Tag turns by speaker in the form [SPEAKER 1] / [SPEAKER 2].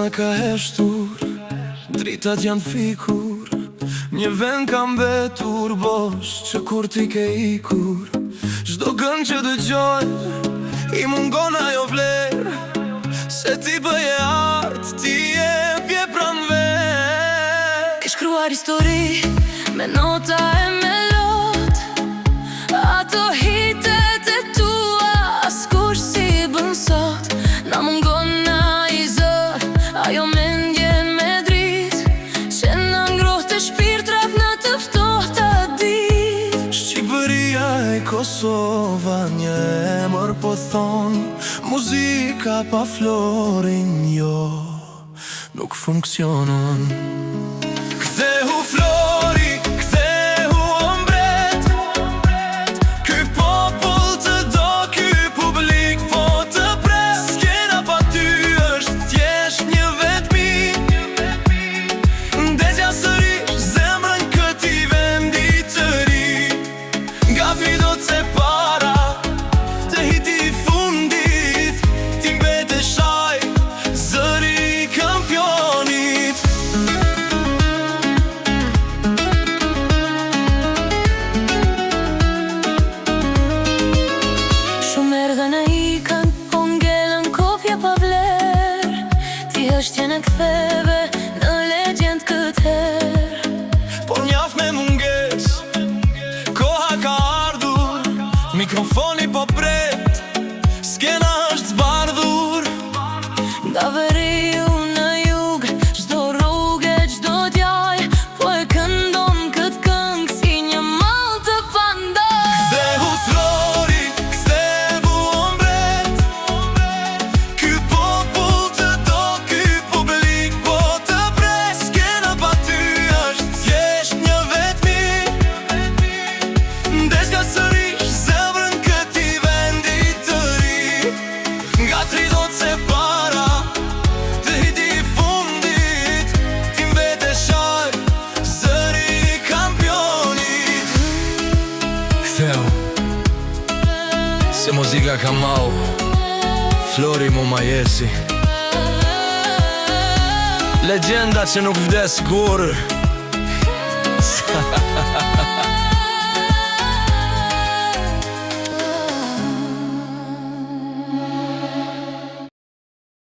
[SPEAKER 1] e ka heshtur, dritat janë fikur, një vend kam betur bosh që kur ti ke ikur. Çdo gën që dëgjoj, i mungon ajo vler, se ti bëje art, ti je pje pran ver.
[SPEAKER 2] Ke shkruar histori me nota e melot, ato hitet e tua askush si bën sot. Na mungon na i zot, ajo mendje me drit, që na ngrohtë të shpirtrat në të ftohta dit.
[SPEAKER 1] Shqipëria e Kosova një emër po thon, muzika pa florin jo, nuk funksionon. Kthehu flori, kthehu ombret, ky popull të do, ky publik po të pres. Skena pa ty është thjesht një vetmi, ndezja sërish zemrën këtij vendi të ri. Nga fidot se para, të hiti i fundit, ti mbetesh ai, zëri i kampionit.
[SPEAKER 2] Shumë erdhën e ikën, o ngellën kopje pa vler, ti hështje në ktheve në legjend këtë her.
[SPEAKER 1] Por njaf me munges, koha ka ardhur, mikrofoni po pret, skena është zbardhur.
[SPEAKER 2] Nga veriu në jug, çdo rrugë, çdo djaj, po e këndon këtë këngë si një mall të pandaj.
[SPEAKER 1] Kthehu flori, kthehu ombret, ky popull të do, ky publik po të pres. Skena pa ty është thjesht një vetmi, ndezja sërish zemrën këtij vendi të ri. Nga tridot se para, të hiti i fundit, ti mbetesh ai, zëri i kampionit. Ktheu, se muzika ka mau, Flori mu ma jesi, legjenda që nuk vdes kur.